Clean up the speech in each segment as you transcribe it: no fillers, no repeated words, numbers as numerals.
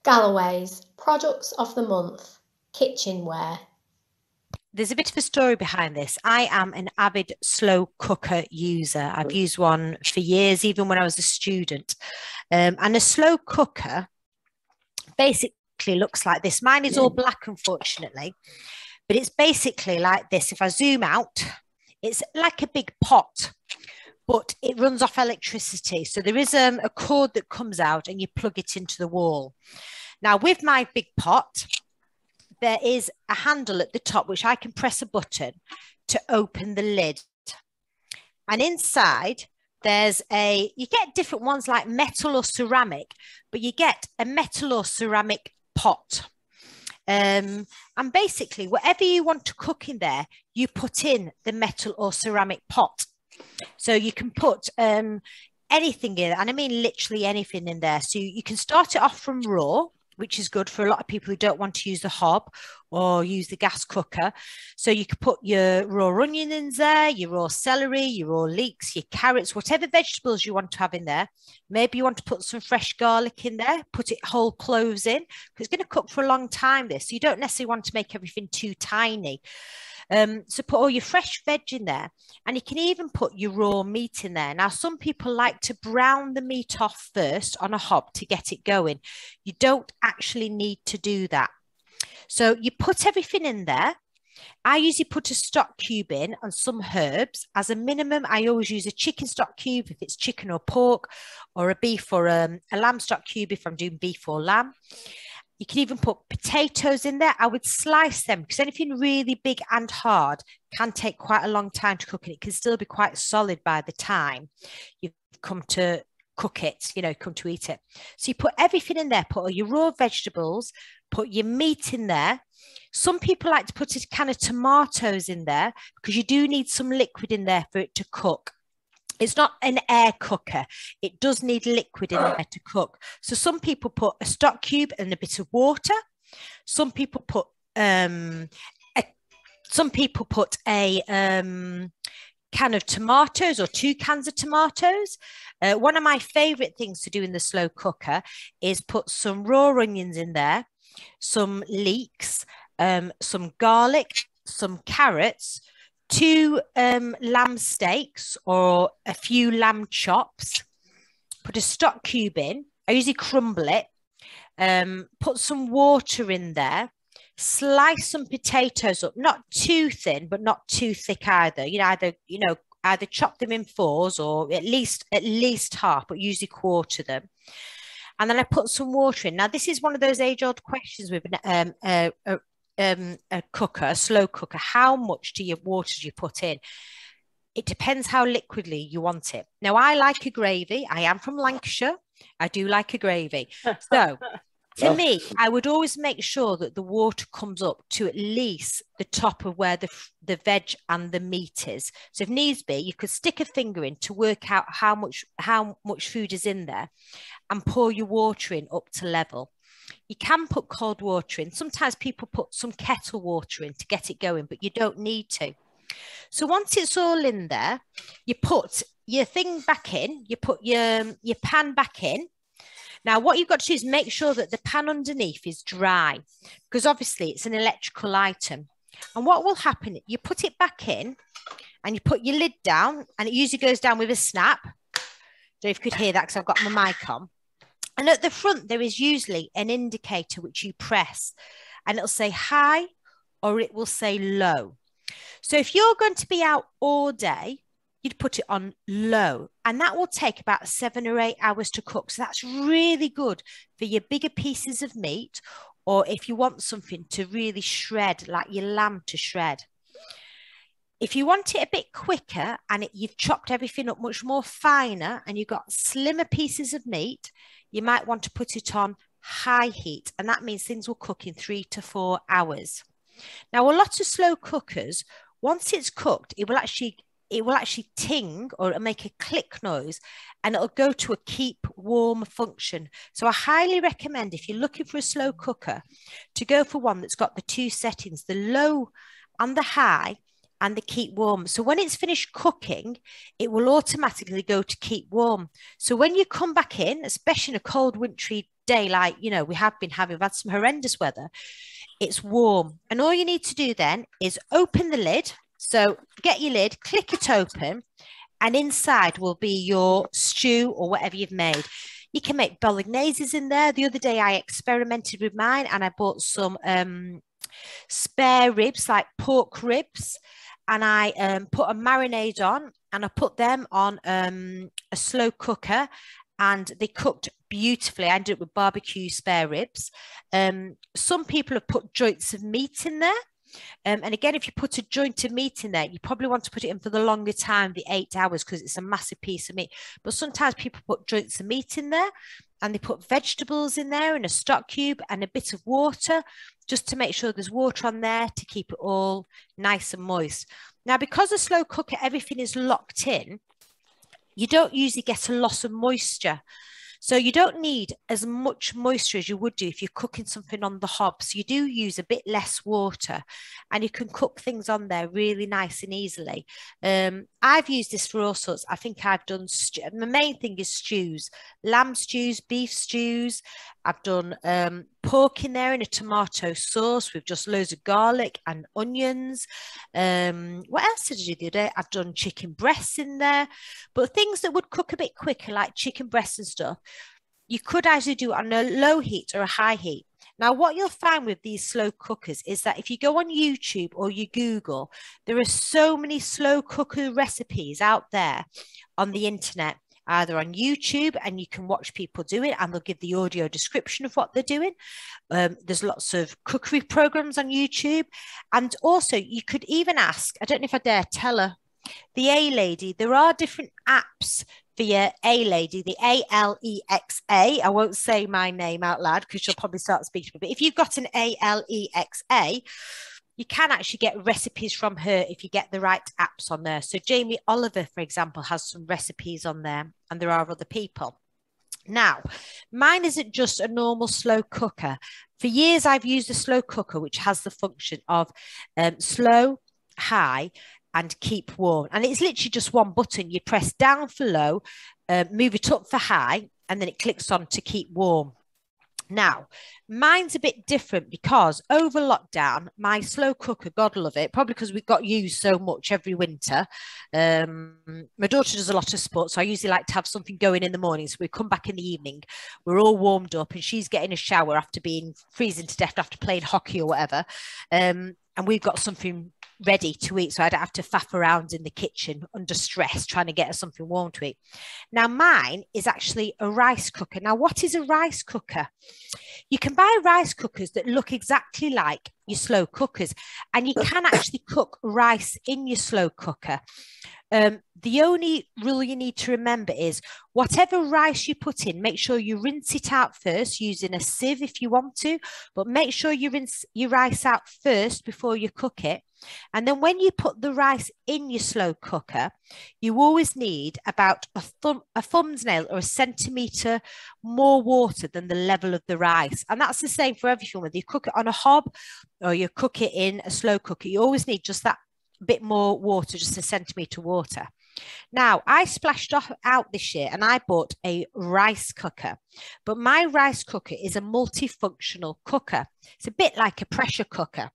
Galloway's Products of the Month, Kitchenware. There's a bit of a story behind this. I am an avid slow cooker user. I've used one for years, even when I was a student. And a slow cooker basically looks like this. Mine is all black, unfortunately, but it's basically like this. If I zoom out, it's like a big pot, but it runs off electricity. So there is a cord that comes out and you plug it into the wall. Now, with my big pot, there is a handle at the top, which I can press a button to open the lid. And inside, you get different ones like metal or ceramic, but you get a metal or ceramic pot. And basically, whatever you want to cook in there, you put in the metal or ceramic pot. So you can put anything in, and I mean literally anything in there. So you can start it off from raw, which is good for a lot of people who don't want to use the hob or use the gas cooker. So you can put your raw onion in there, your raw celery, your raw leeks, your carrots, whatever vegetables you want to have in there. Maybe you want to put some fresh garlic in there, put it whole cloves in, because it's going to cook for a long time, this. So you don't necessarily want to make everything too tiny. So put all your fresh veg in there, and you can even put your raw meat in there. Now, some people like to brown the meat off first on a hob to get it going. You don't actually need to do that. So you put everything in there. I usually put a stock cube in and some herbs. As a minimum, I always use a chicken stock cube if it's chicken or pork, or a beef or a lamb stock cube if I'm doing beef or lamb. You can even put potatoes in there. I would slice them, because anything really big and hard can take quite a long time to cook, and it can still be quite solid by the time you've come to cook it, come to eat it. So you put everything in there, put all your raw vegetables, put your meat in there. Some people like to put a can of tomatoes in there, because you do need some liquid in there for it to cook. It's not an air cooker. It does need liquid in there to cook. So some people put a stock cube and a bit of water. Some people put a can of tomatoes or 2 cans of tomatoes. One of my favorite things to do in the slow cooker is put some raw onions in there, some leeks, some garlic, some carrots, 2 lamb steaks or a few lamb chops, put a stock cube in. I usually crumble it, put some water in there, slice some potatoes up, not too thin, but not too thick either. Either chop them in 4s or at least half, but usually quarter them. And then I put some water in. Now, this is one of those age-old questions with a cooker, a slow cooker. How much water do you put in? It depends how liquidly you want it. Now, I like a gravy. I am from Lancashire. I do like a gravy. So to me, I would always make sure that the water comes up to at least the top of where the veg and the meat is. So if needs be, you could stick a finger in to work out how much food is in there, and pour your water in up to level. You can put cold water in. Sometimes people put some kettle water in to get it going, but you don't need to. So once it's all in there, you put your thing back in, you put your pan back in. Now, what you've got to do is make sure that the pan underneath is dry, because obviously it's an electrical item. And what will happen, you put it back in and you put your lid down, and it usually goes down with a snap. So if you could hear that, because I've got my mic on. And at the front, there is usually an indicator which you press, and it'll say high or it will say low. So if you're going to be out all day, you'd put it on low, and that will take about 7 or 8 hours to cook. So that's really good for your bigger pieces of meat, or if you want something to really shred, like your lamb to shred. If you want it a bit quicker and you've chopped everything up much more finer and you've got slimmer pieces of meat, you might want to put it on high heat, and that means things will cook in 3 to 4 hours. Now, a lot of slow cookers, once it's cooked, it will actually ting, or it'll make a click noise, and it'll go to a keep warm function. So I highly recommend, if you're looking for a slow cooker, to go for one that's got the 2 settings, the low and the high, and the keep warm. So when it's finished cooking, it will automatically go to keep warm. So when you come back in, especially in a cold wintry day like, you know, we have been having, we've had some horrendous weather, it's warm. And all you need to do then is open the lid. So get your lid, click it open, and inside will be your stew or whatever you've made. You can make bologneses in there. The other day I experimented with mine and I bought some spare ribs, like pork ribs, and I put a marinade on, and I put them on a slow cooker, and they cooked beautifully. I ended up with barbecue spare ribs. Some people have put joints of meat in there. And again, if you put a joint of meat in there, you probably want to put it in for the longer time, the 8 hours, because it's a massive piece of meat. But sometimes people put joints of meat in there, and they put vegetables in there and a stock cube and a bit of water, just to make sure there's water on there to keep it all nice and moist. Now, because a slow cooker, everything is locked in, you don't usually get a loss of moisture. So you don't need as much moisture as you would do if you're cooking something on the hob. So you do use a bit less water, and you can cook things on there really nice and easily. I've used this for all sorts. I think I've done, the main thing is stews, lamb stews, beef stews. I've done pork in there in a tomato sauce with just loads of garlic and onions. What else did I do the other day? I've done chicken breasts in there, but things that would cook a bit quicker, like chicken breasts and stuff, you could actually do it on a low heat or a high heat. Now, what you'll find with these slow cookers is that if you go on YouTube or you Google, there are so many slow cooker recipes out there on the internet, either on YouTube, and you can watch people do it, and they'll give the audio description of what they're doing. There's lots of cookery programs on YouTube. And also you could even ask, I don't know if I dare tell her, the A lady, there are different apps for your A lady, the Alexa. I won't say my name out loud because she'll probably start speaking, but if you've got an Alexa, you can actually get recipes from her if you get the right apps on there. So Jamie Oliver, for example, has some recipes on there, and there are other people. Now, mine isn't just a normal slow cooker. For years, I've used a slow cooker, which has the function of slow, high, and keep warm. And it's literally just one button. You press down for low, move it up for high, and then it clicks on to keep warm. Now, mine's a bit different because over lockdown, my slow cooker, God love it, probably because we got used so much every winter. My daughter does a lot of sports, so I usually like to have something going in the morning. So we come back in the evening, we're all warmed up, and she's getting a shower after being freezing to death after playing hockey or whatever. And we've got something ready to eat, so I don't have to faff around in the kitchen under stress trying to get her something warm to eat. Now, mine is actually a rice cooker. Now, what is a rice cooker? You can buy rice cookers that look exactly like your slow cookers, and you can actually cook rice in your slow cooker. The only rule you need to remember is whatever rice you put in, make sure you rinse it out first using a sieve if you want to, but make sure you rinse your rice out first before you cook it. And then when you put the rice in your slow cooker, you always need about a thumb's nail or a centimetre more water than the level of the rice. And that's the same for everything, whether you cook it on a hob or you cook it in a slow cooker, you always need just that bit more water, just a centimetre water. Now, I splashed out this year and I bought a rice cooker, but my rice cooker is a multifunctional cooker. It's a bit like a pressure cooker.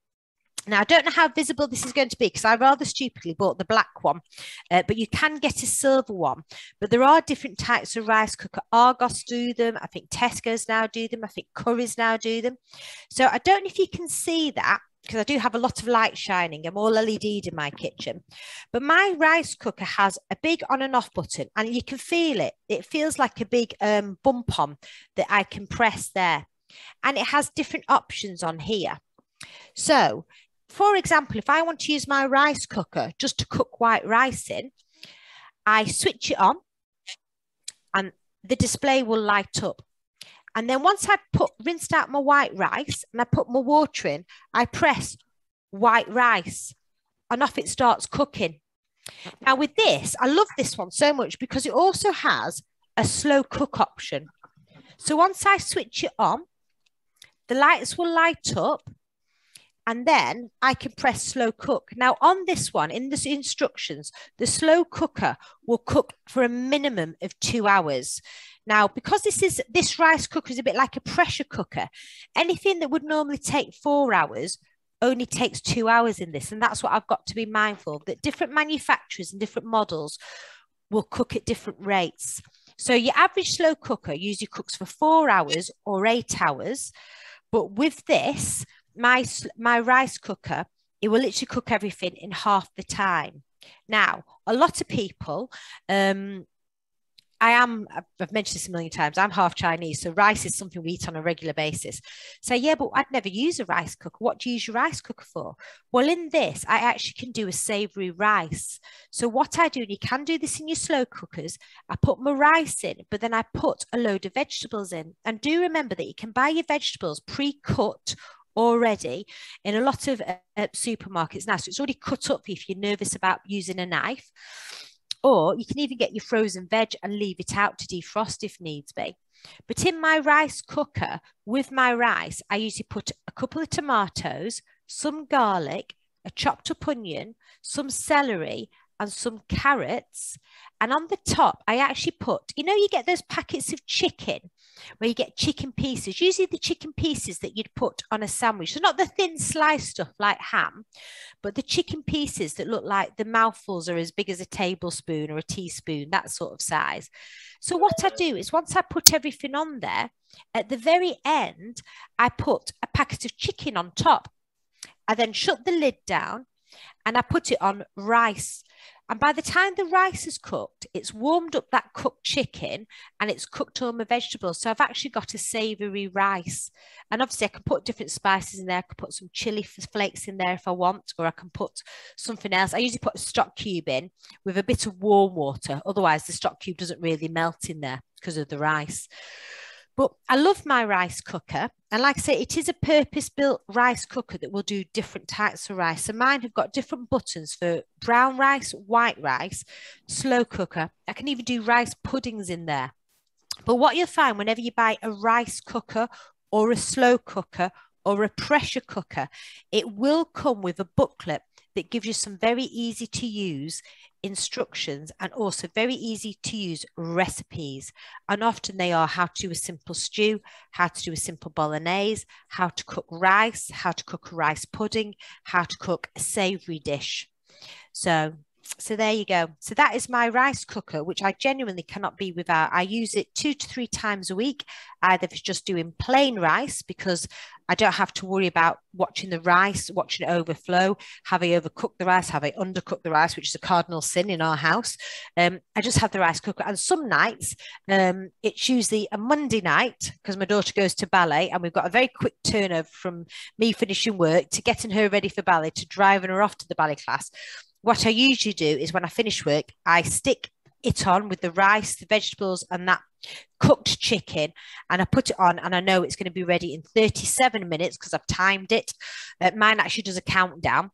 Now, I don't know how visible this is going to be because I rather stupidly bought the black one, but you can get a silver one. But there are different types of rice cooker. Argos do them. I think Tesco's now do them. I think Curry's now do them. So I don't know if you can see that because I do have a lot of light shining. I'm all LED'd in my kitchen. But my rice cooker has a big on and off button, and you can feel it. It feels like a big bump on that I can press there. And it has different options on here. So, for example, if I want to use my rice cooker just to cook white rice in, I switch it on and the display will light up. And then once I've rinsed out my white rice and I put my water in, I press white rice and off it starts cooking. Now with this, I love this one so much because it also has a slow cook option. So once I switch it on, the lights will light up. And then I can press slow cook. Now on this one, in the instructions, the slow cooker will cook for a minimum of 2 hours. Now, because this rice cooker is a bit like a pressure cooker, anything that would normally take 4 hours only takes 2 hours in this. And that's what I've got to be mindful of, that different manufacturers and different models will cook at different rates. So your average slow cooker usually cooks for 4 hours or 8 hours. But with this, my rice cooker, it will literally cook everything in half the time. Now, a lot of people, I've mentioned this a million times, I'm half Chinese, so rice is something we eat on a regular basis. So yeah, but I'd never use a rice cooker. What do you use your rice cooker for? Well, in this, I actually can do a savoury rice. So what I do, and you can do this in your slow cookers, I put my rice in, but then I put a load of vegetables in. And do remember that you can buy your vegetables pre-cut already in a lot of supermarkets now. So it's already cut up for you if you're nervous about using a knife. Or you can even get your frozen veg and leave it out to defrost if needs be. But in my rice cooker, with my rice, I usually put a couple of tomatoes, some garlic, a chopped up onion, some celery, and some carrots. And on the top, I actually put, you get those packets of chicken where you get chicken pieces, usually the chicken pieces that you'd put on a sandwich. So not the thin sliced stuff like ham, but the chicken pieces that look like the mouthfuls are as big as a tablespoon or a teaspoon, that sort of size. So what I do is once I put everything on there, at the very end, I put a packet of chicken on top. I then shut the lid down and I put it on rice. And by the time the rice is cooked, it's warmed up that cooked chicken and it's cooked all my vegetables. So I've actually got a savoury rice. And obviously I can put different spices in there. I can put some chili flakes in there if I want, or I can put something else. I usually put a stock cube in with a bit of warm water. Otherwise the stock cube doesn't really melt in there because of the rice. But I love my rice cooker. And like I say, it is a purpose-built rice cooker that will do different types of rice. So mine have got different buttons for brown rice, white rice, slow cooker. I can even do rice puddings in there. But what you'll find whenever you buy a rice cooker or a slow cooker or a pressure cooker, it will come with a booklet that gives you some very easy to use instructions and also very easy to use recipes. And often they are how to do a simple stew, how to do a simple bolognese, how to cook rice, how to cook a rice pudding, how to cook a savoury dish. So there you go. So that is my rice cooker, which I genuinely cannot be without. I use it 2 to 3 times a week, either if it's just doing plain rice, because I don't have to worry about watching the rice, watching it overflow. Have I overcooked the rice? Have I undercooked the rice, which is a cardinal sin in our house? I just have the rice cooker. And some nights, it's usually a Monday night because my daughter goes to ballet and we've got a very quick turnover from me finishing work to getting her ready for ballet to driving her off to the ballet class. What I usually do is when I finish work, I stick it on with the rice, the vegetables, and that cooked chicken, and I put it on and I know it's going to be ready in 37 minutes because I've timed it. Mine actually does a countdown.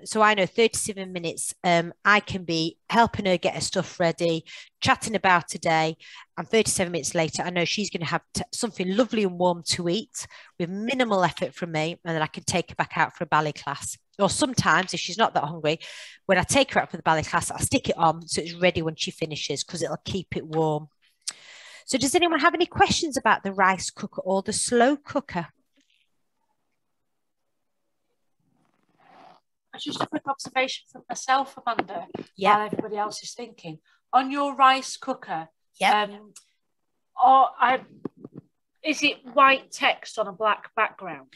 So I know 37 minutes I can be helping her get her stuff ready, chatting about a day, and 37 minutes later I know she's going to have something lovely and warm to eat with minimal effort from me, and then I can take her back out for a ballet class. Or sometimes if she's not that hungry, when I take her out for the ballet class, I'll stick it on so it's ready when she finishes because it'll keep it warm. So does anyone have any questions about the rice cooker or the slow cooker? Just a quick observation from myself, Amanda, yeah, while everybody else is thinking. On your rice cooker, yeah, is it white text on a black background?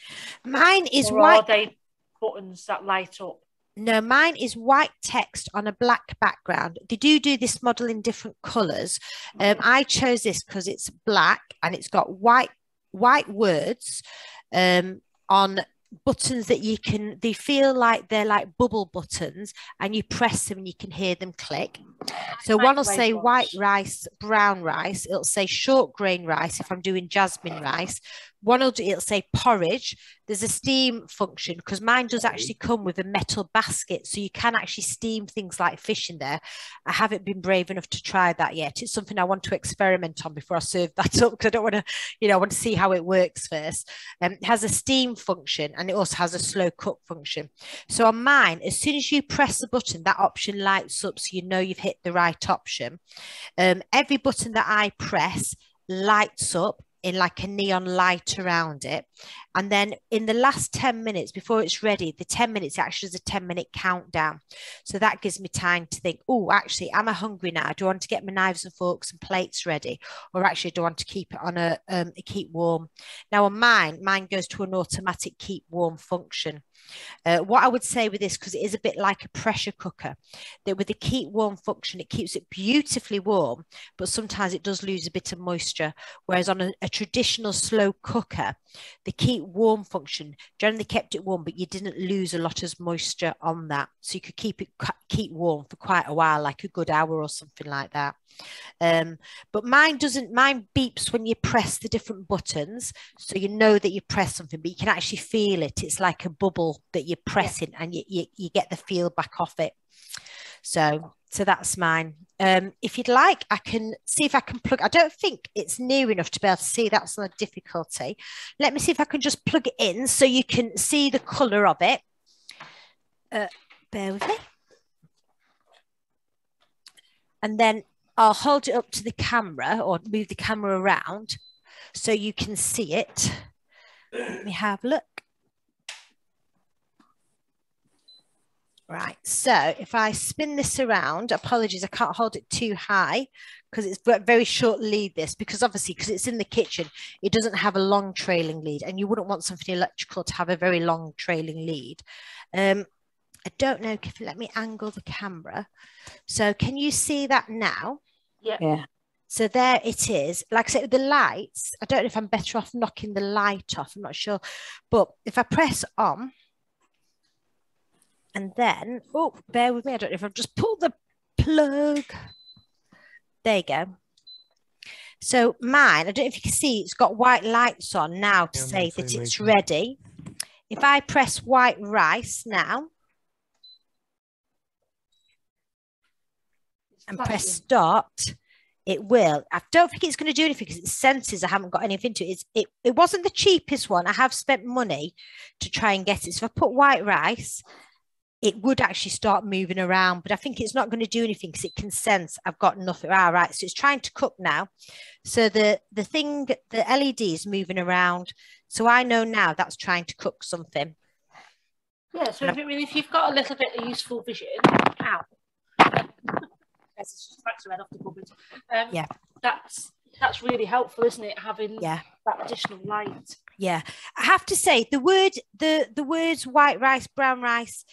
Mine is or white. Are they buttons that light up? No, mine is white text on a black background. They do this model in different colours. I chose this because it's black and it's got white words on buttons that they feel like they're like bubble buttons, and you press them and you can hear them click. So one will say white rice, brown rice. It'll say short grain rice if I'm doing jasmine rice. It'll say porridge. There's a steam function because mine does actually come with a metal basket, so you can actually steam things like fish in there. I haven't been brave enough to try that yet. It's something I want to experiment on before I serve that up because I don't want to, I want to see how it works first. It has a steam function, and it also has a slow cook function. So on mine, as soon as you press the button, that option lights up, so you know you've hit the right option. Every button that I press lights up in like a neon light around it. And then in the last 10 minutes before it's ready, the 10 minutes actually is a 10-minute countdown. So that gives me time to think, oh, actually, am I hungry now? Do I want to get my knives and forks and plates ready? Or actually, do I want to keep it on a keep warm? Now on mine goes to an automatic keep warm function. What I would say with this, because it is a bit like a pressure cooker, that with the keep warm function, it keeps it beautifully warm, but sometimes it does lose a bit of moisture. Whereas on a traditional slow cooker, the keep warm function generally kept it warm, but you didn't lose a lot of moisture on that. So you could keep warm for quite a while, like a good hour or something like that. But mine beeps when you press the different buttons, so you know that you press something, but you can actually feel it. It's like a bubble that you're pressing, and you get the feel back off it. So that's mine. If you'd like, I can see if I can plug. I don't think it's near enough to be able to see. That's not a difficulty. Let me see if I can just plug it in so you can see the colour of it. Bear with me. And then I'll hold it up to the camera, or move the camera around so you can see it. Let me have a look. Right, so if I spin this around, apologies, I can't hold it too high because it's very short lead this, because obviously, because it's in the kitchen, it doesn't have a long trailing lead, and you wouldn't want something electrical to have a very long trailing lead. I don't know if you let me angle the camera. So can you see that now? Yeah. So there it is. Like I said, the lights, I don't know if I'm better off knocking the light off. I'm not sure. But if I press on, and then, oh, bear with me. I don't know if I've just pulled the plug. There you go. So mine, I don't know if you can see, it's got white lights on now to say that it's ready. If I press white rice now and press start, it will. I don't think it's going to do anything because it senses I haven't got anything to it. It wasn't the cheapest one. I have spent money to try and get it. So if I put white rice, it would actually start moving around, but I think it's not going to do anything because it can sense I've got nothing. All right, so it's trying to cook now. So the LED is moving around. So I know now that's trying to cook something. Yeah, so if you've got a little bit of useful vision, it's just back to red off the cupboard. Yeah, that's really helpful, isn't it? Having that additional light. Yeah, I have to say the words white rice, brown rice,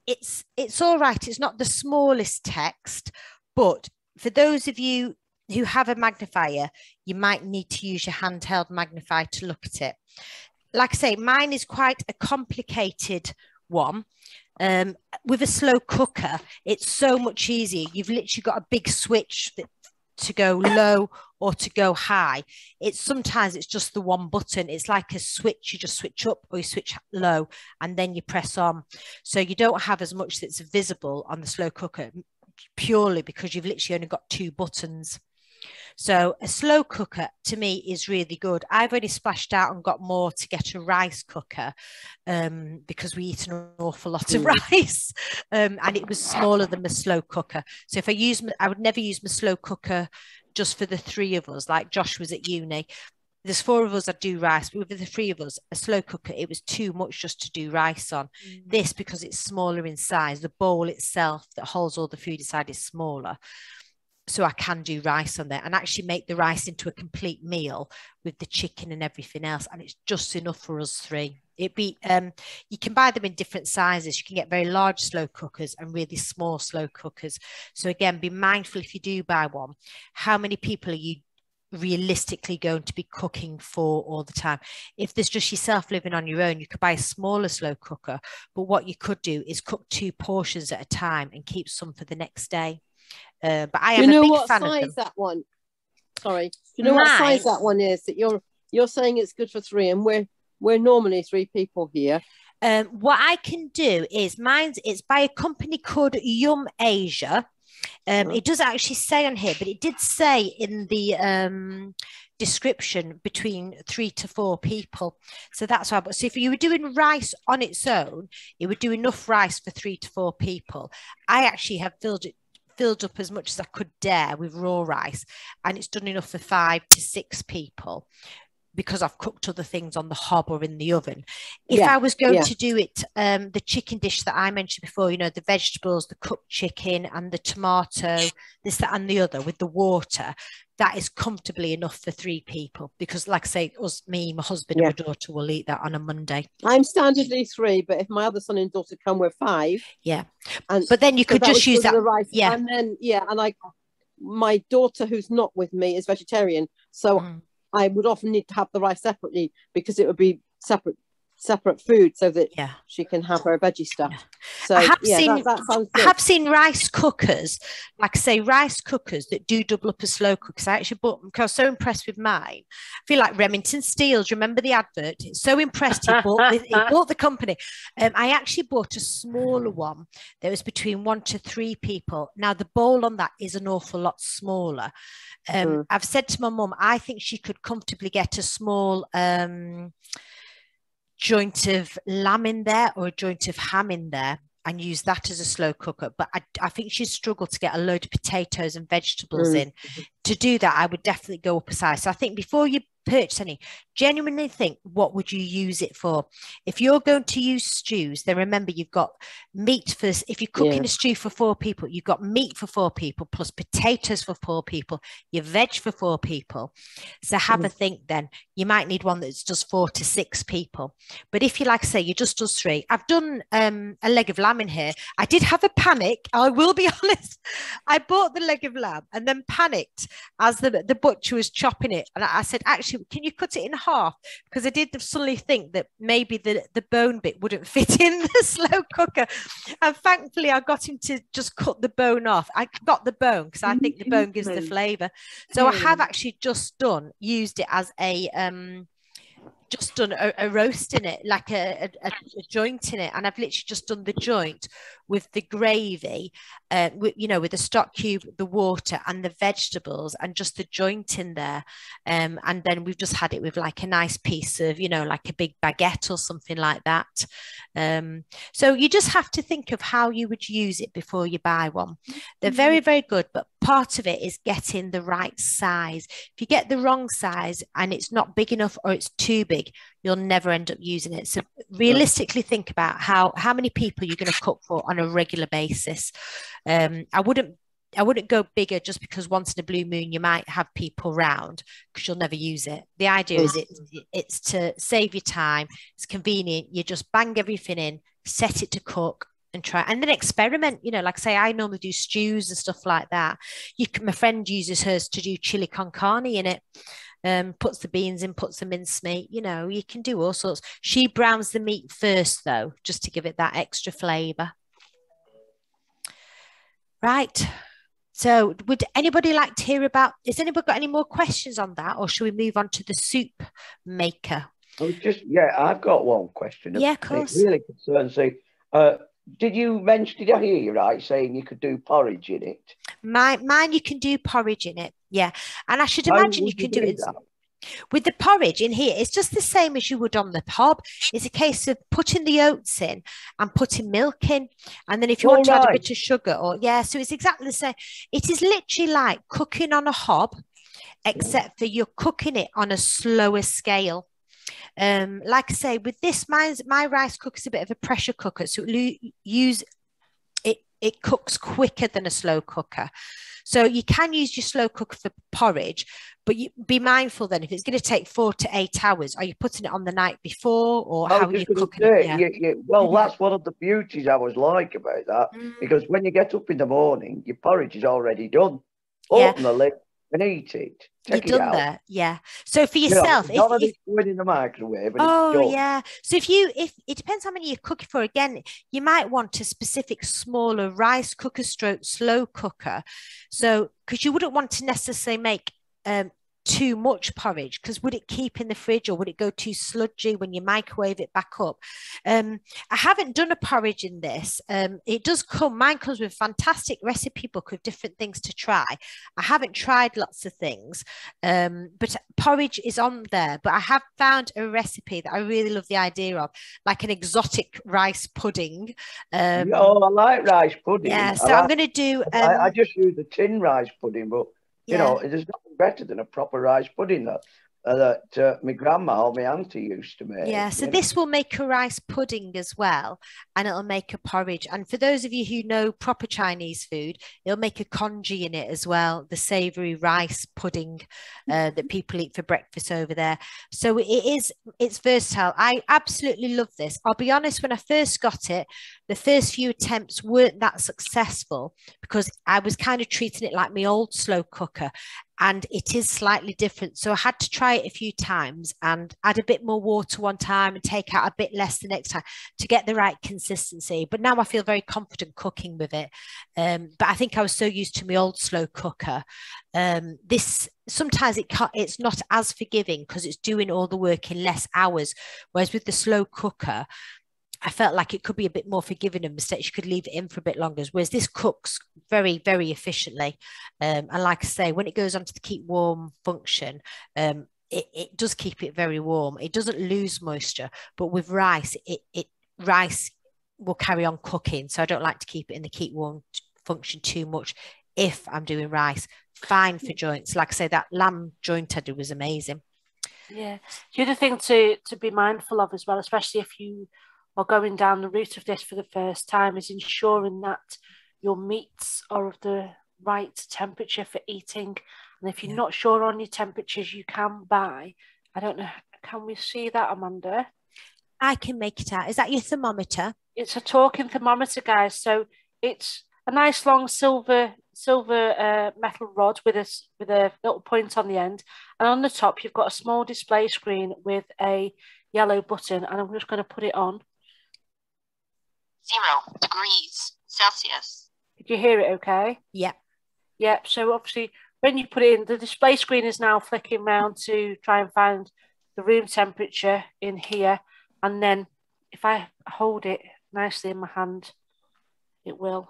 it's all right. It's not the smallest text, but for those of you who have a magnifier, you might need to use your handheld magnifier to look at it. Like I say, mine is quite a complicated one. With a slow cooker, it's so much easier. You've literally got a big switch to go low or to go high. Sometimes it's just the one button. It's like a switch. You just switch up or you switch low and then you press on. So you don't have as much that's visible on the slow cooker, purely because you've literally only got two buttons. So a slow cooker to me is really good. I've already splashed out and got more to get a rice cooker because we eat an awful lot of rice, and it was smaller than my slow cooker. So if I would never use my slow cooker just for the three of us, like Josh was at uni. There's four of us that do rice, but with the three of us, a slow cooker, it was too much just to do rice on. This, because it's smaller in size, the bowl itself that holds all the food inside is smaller. So I can do rice on there and actually make the rice into a complete meal with the chicken and everything else. And it's just enough for us three. You can buy them in different sizes. You can get very large slow cookers and really small slow cookers. So again, be mindful if you do buy one, how many people are you realistically going to be cooking for all the time? If there's just yourself living on your own, you could buy a smaller slow cooker. But what you could do is cook 2 portions at a time and keep some for the next day. But I am a big fan of them. You know what size that one? Sorry, you know what size that one is? That you're saying it's good for 3, and we're normally 3 people here. What I can do is it's by a company called Yum Asia. It does actually say on here, but it did say in the description between 3 to 4 people. So that's why. So if you were doing rice on its own, it would do enough rice for 3 to 4 people. I actually have filled up as much as I could dare with raw rice, and it's done enough for 5 to 6 people, because I've cooked other things on the hob or in the oven. If I was going to do it, the chicken dish that I mentioned before, you know, the vegetables, the cooked chicken and the tomato, this, that and the other with the water, that is comfortably enough for 3 people, because like I say, me, my husband and my daughter will eat that on a Monday. I'm standardly 3, but if my other son and daughter come, we're 5. But then you could just use that. The rice. And then, and my daughter who's not with me is vegetarian. So I would often need to have the rice separately, because it would be separate food, so that she can have her veggie stuff. So I have seen seen rice cookers, like I say, rice cookers that do double up as slow cookers. I actually bought them because I was so impressed with mine. I feel like Remington Steele. Do you remember the advert? So impressed. He bought the company. I actually bought a smaller one that was between 1 to 3 people. Now the bowl on that is an awful lot smaller. I've said to my mum, I think she could comfortably get a small joint of lamb in there or a joint of ham in there and use that as a slow cooker. But I think she'd struggle to get a load of potatoes and vegetables in. To do that, I would definitely go up a size. So I think before you purchase any, genuinely think, what would you use it for? If you're going to use stews, then remember you've got meat for, if you're cooking a stew for 4 people, you've got meat for 4 people plus potatoes for 4 people, your veg for 4 people. So have a think then. You might need one that's just 4 to 6 people. But if you, like I say, you just does 3. I've done a leg of lamb in here. I did have a panic, I will be honest. I bought the leg of lamb and then panicked as the butcher was chopping it. And I said, actually, can you cut it in half? Because I did suddenly think that maybe the bone bit wouldn't fit in the slow cooker. And thankfully, I got him to just cut the bone off. I got the bone because I think the bone gives the flavour. So I have actually just used it as a roast in it, like a joint in it, and I've literally just done the joint with the gravy, with the stock cube, the water and the vegetables, and just the joint in there, and then we've just had it with like a nice piece of, like a big baguette or something like that. So you just have to think of how you would use it before you buy one. They're very, very good, but part of it is getting the right size. If you get the wrong size and it's not big enough or it's too big, you'll never end up using it. So realistically think about how many people you're going to cook for on a regular basis. I wouldn't go bigger just because once in a blue moon you might have people round, because you'll never use it. The idea is it's to save you time. It's convenient. You just bang everything in, set it to cook, and try, and then experiment. Like I say, I normally do stews and stuff like that. My friend uses hers to do chili con carne in it. Puts the beans in, puts the mincemeat. You can do all sorts. She browns the meat first, though, just to give it that extra flavour. Right. So would anybody like to hear has anybody got any more questions on that, or should we move on to the soup maker? I've got one question. Yeah, of course. It really concerns me. Did I hear you right saying you could do porridge in it? Mine you can do porridge in it, yeah. And I should imagine you can do it with the porridge in here. It's just the same as you would on the hob. It's a case of putting the oats in and putting milk in, and then if you want to add a bit of sugar, so it's exactly the same. It is literally like cooking on a hob, except for you're cooking it on a slower scale. Like I say, with this, my rice cooker is a bit of a pressure cooker, so it cooks quicker than a slow cooker. So you can use your slow cooker for porridge, but you be mindful then, if it's going to take 4 to 8 hours, are you putting it on the night before, or how are you cooking it? Well, that's one of the beauties I was like about that, because when you get up in the morning, your porridge is already done. Open the lid and eat it. You're done there, yeah. So for yourself, if going in the microwave. So if it depends how many you're cooking for. Again, you might want a specific smaller rice cooker / slow cooker. So because you wouldn't want to necessarily make too much porridge? Because would it keep in the fridge, or would it go too sludgy when you microwave it back up? I haven't done a porridge in this. It does come, mine comes with a fantastic recipe book with different things to try. I haven't tried lots of things, but porridge is on there. But I have found a recipe that I really love the idea of, like an exotic rice pudding. I like rice pudding. Yeah, so I'm going to do... I just use the tin rice pudding, but, you know, there's nothing better than a proper rice pudding that my grandma or my auntie used to make. Yeah, so this will make a rice pudding as well, and it'll make a porridge. And for those of you who know proper Chinese food, it'll make a congee in it as well, the savoury rice pudding that people eat for breakfast over there. So it's versatile. I absolutely love this. I'll be honest, when I first got it, the first few attempts weren't that successful because I was kind of treating it like my old slow cooker. And it is slightly different. So I had to try it a few times and add a bit more water one time and take out a bit less the next time to get the right consistency. But now I feel very confident cooking with it. But I think I was so used to my old slow cooker. This sometimes it's not as forgiving because it's doing all the work in less hours. Whereas with the slow cooker, I felt like it could be a bit more forgiving of mistakes. You could leave it in for a bit longer, whereas this cooks very, very efficiently. And like I say, when it goes on to the keep warm function, it does keep it very warm. It doesn't lose moisture, but with rice, rice will carry on cooking. So I don't like to keep it in the keep warm function too much if I'm doing rice. Fine for joints. Like I say, that lamb joint I did was amazing. Yeah. The other thing to be mindful of as well, especially if you are going down the route of this for the first time, is ensuring that your meats are of the right temperature for eating. And if you're not sure on your temperatures, you can buy, I don't know, can we see that, Amanda? I can make it out. Is that your thermometer? It's a talking thermometer, guys. So it's a nice long silver metal rod with a little point on the end, and on the top you've got a small display screen with a yellow button, and I'm just going to put it on. 0 degrees Celsius. Did you hear it okay? Yeah. Yeah, so obviously when you put it in, the display screen is now flicking around to try and find the room temperature in here. And then if I hold it nicely in my hand, it will,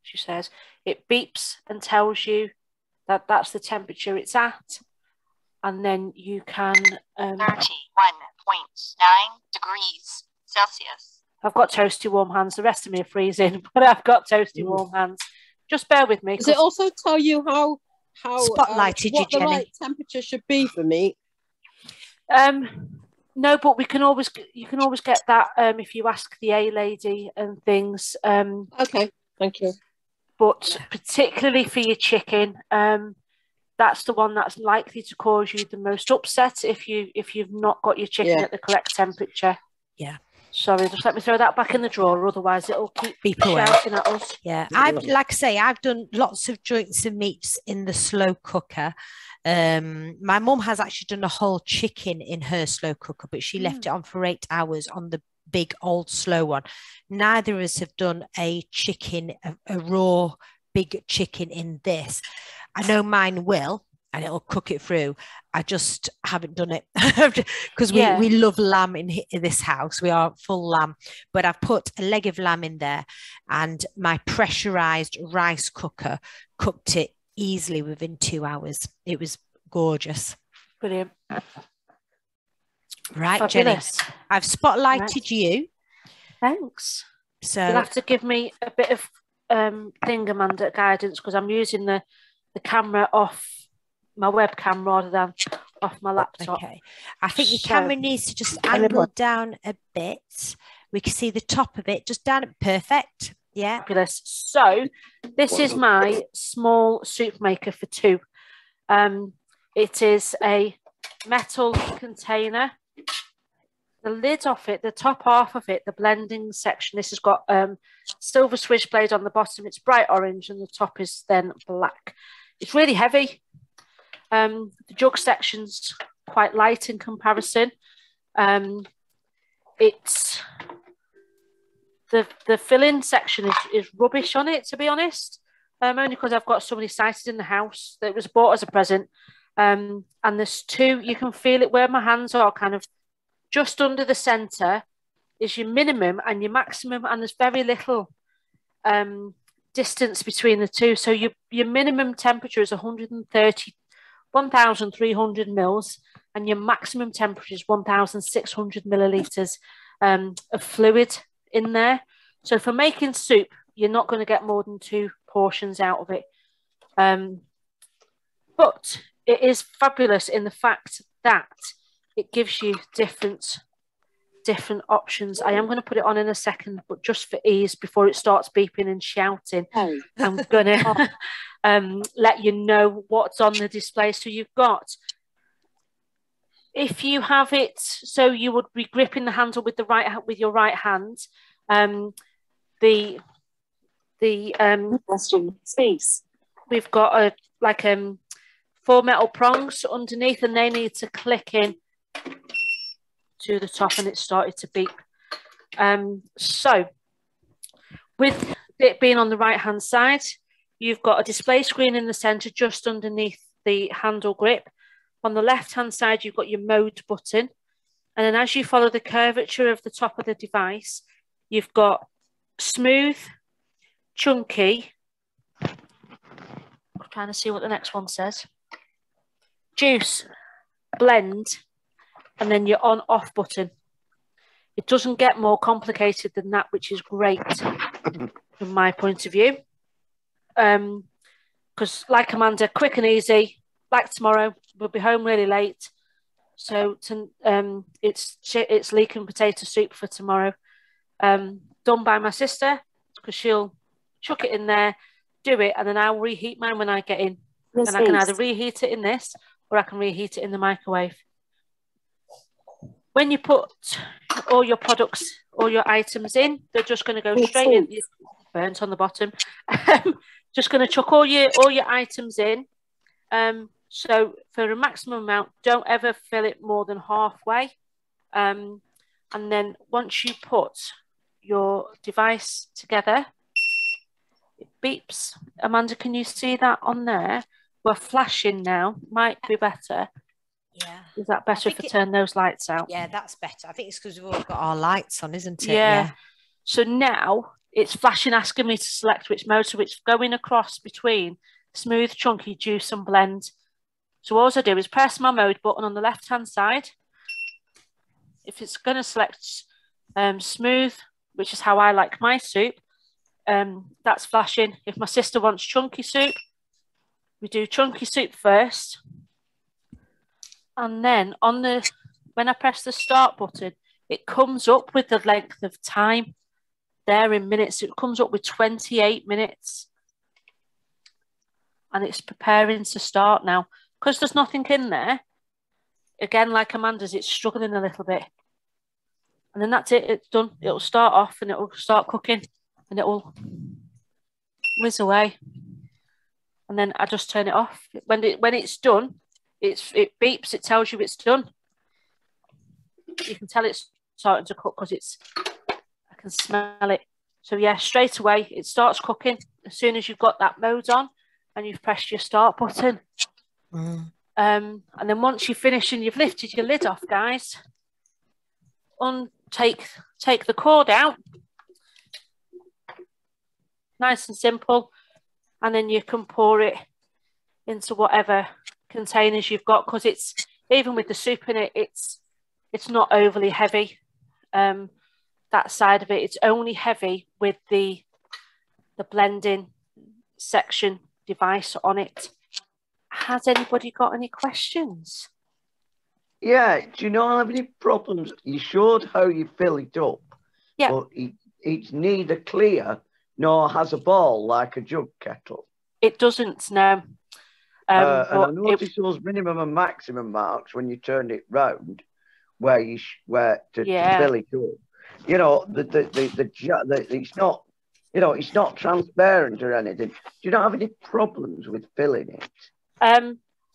she says, it beeps and tells you that that's the temperature it's at. And then you can... 31.9 degrees Celsius. I've got toasty warm hands. The rest of me are freezing, but I've got toasty warm hands. Just bear with me. Does it also tell you how spotlighted what you, the Jenny? right temperature should be for meat? No, but you can always get that if you ask the A lady and things. Okay, thank you. But particularly for your chicken, that's the one that's likely to cause you the most upset if you've not got your chicken at the correct temperature. Yeah. Sorry, just let me throw that back in the drawer, otherwise it'll keep shouting at us. Yeah, like I say, I've done lots of joints and meats in the slow cooker. My mum has actually done a whole chicken in her slow cooker, but she left it on for 8 hours on the big old slow one. Neither of us have done a chicken, a raw big chicken in this. I know mine will, and it'll cook it through. I just haven't done it because we love lamb in this house. We are full lamb, but I've put a leg of lamb in there, and my pressurized rice cooker cooked it easily within 2 hours. It was gorgeous. Brilliant. Right, Fabulous. Jenny, I've spotlighted you. Thanks. So you'll have to give me a bit of thing, Amanda, guidance, because I'm using the camera off my webcam rather than off my laptop. Okay. I think your camera needs to just angle down a bit. We can see the top of it, just down. Perfect. Yeah. Fabulous. So this is my small soup maker for two. It is a metal container. The lid off it, the top half of it, the blending section, this has got silver switchblade on the bottom. It's bright orange and the top is then black. It's really heavy. The jug section's quite light in comparison. It's the filling section is rubbish on it, to be honest. only because I've got so many sizes in the house that was bought as a present. And there's two, you can feel it where my hands are kind of just under the centre is your minimum and your maximum, and there's very little distance between the two. So your minimum temperature is 1,300 mils, and your maximum temperature is 1,600 millilitres of fluid in there. So for making soup, you're not going to get more than 2 portions out of it. But it is fabulous in the fact that it gives you different options. I am going to put it on in a second, but just for ease, before it starts beeping and shouting, I'm going to let you know what's on the display. So you've got, if you have it, so you would be gripping the handle with your right hand. Space. We've got 4 metal prongs underneath, and they need to click in to the top, and it started to beep. So with it being on the right hand side, you've got a display screen in the center just underneath the handle grip. On the left hand side, you've got your mode button, and then as you follow the curvature of the top of the device, you've got smooth, chunky, I'm trying to see what the next one says, juice, blend, and then your on-off button. It doesn't get more complicated than that, which is great from my point of view. Because like Amanda, quick and easy, like tomorrow, we'll be home really late. So it's leek and potato soup for tomorrow. Done by my sister, because she'll chuck it in there, do it, and then I'll reheat mine when I get in. Yes, and I can either reheat it in this, or I can reheat it in the microwave. When you put all your products, all your items in, they're just going to go straight in. Burnt on the bottom. Just going to chuck all your items in. So for a maximum amount, don't ever fill it more than halfway. And then once you put your device together, it beeps. Amanda, can you see that on there? We're flashing now. Might be better. Yeah. Is that better if I turn those lights out? Yeah, that's better. I think it's because we've all got our lights on, isn't it? Yeah. So now it's flashing, asking me to select which mode. So it's going across between smooth, chunky, juice, and blend. So all I do is press my mode button on the left-hand side. If it's going to select smooth, which is how I like my soup, that's flashing. If my sister wants chunky soup, we do chunky soup first. And then when I press the start button, it comes up with the length of time there in minutes. It comes up with 28 minutes. And it's preparing to start now. Because there's nothing in there, again, like Amanda's, it's struggling a little bit. And then that's it, it's done. It'll start off and it'll start cooking and it'll whiz away. And then I just turn it off. When it's done, it beeps, it tells you it's done. You can tell it's starting to cook because I can smell it. So yeah, straight away, it starts cooking as soon as you've got that mode on and you've pressed your start button. And then once you finish and you've lifted your lid off, guys, take the cord out. Nice and simple. And then you can pour it into whatever containers you've got, because it's, even with the soup in it, it's not overly heavy. That side of it, it's only heavy with the blending section device on it. Has anybody got any questions? Yeah, do you not have any problems? You showed how you fill it up. Yeah. But it's neither clear nor has a ball like a jug kettle. It doesn't, no. And I noticed those minimum and maximum marks when you turned it round, where to fill it up. You know, it's not, you know, it's not transparent or anything. Do you not have any problems with filling it?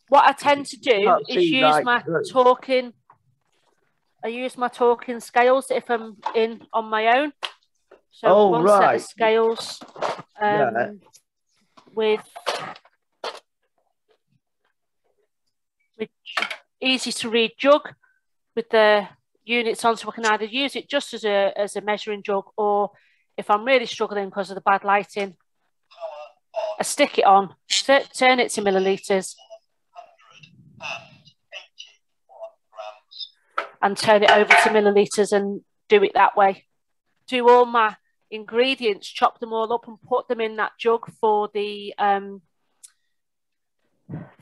What I tend to do is use my talking. I use my talking scales if I'm in on my own. So one set of scales with easy to read jug with the units on, so I can either use it just as a measuring jug, or if I'm really struggling because of the bad lighting, I stick it on, turn it to millilitres, and turn it over to millilitres and do it that way. Do all my ingredients, chop them all up and put them in that jug for the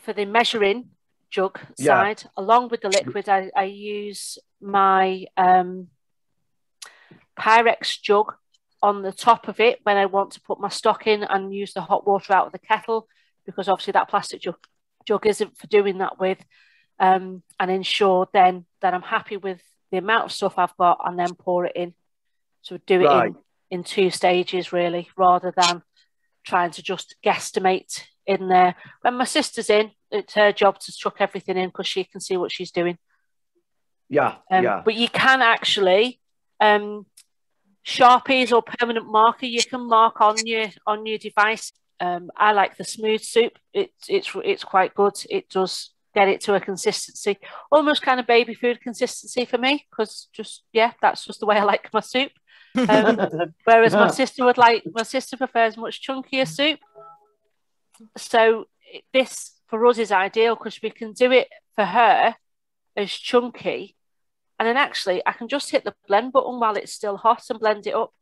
measuring jug side. Along with the liquid, I use my Pyrex jug on the top of it when I want to put my stock in, and use the hot water out of the kettle, because obviously that plastic jug isn't for doing that with, and ensure then that I'm happy with the amount of stuff I've got, and then pour it in. So do it in 2 stages really, rather than trying to just guesstimate in there. When my sister's in, it's her job to chuck everything in because she can see what she's doing. But you can actually Sharpies or permanent marker, you can mark on your device. I like the smooth soup. It's quite good. It does get it to a consistency, almost kind of baby food consistency for me, because that's just the way I like my soup. Whereas my sister prefers much chunkier soup. So this for us is ideal because we can do it for her as chunky, and then actually I can just hit the blend button while it's still hot and blend it up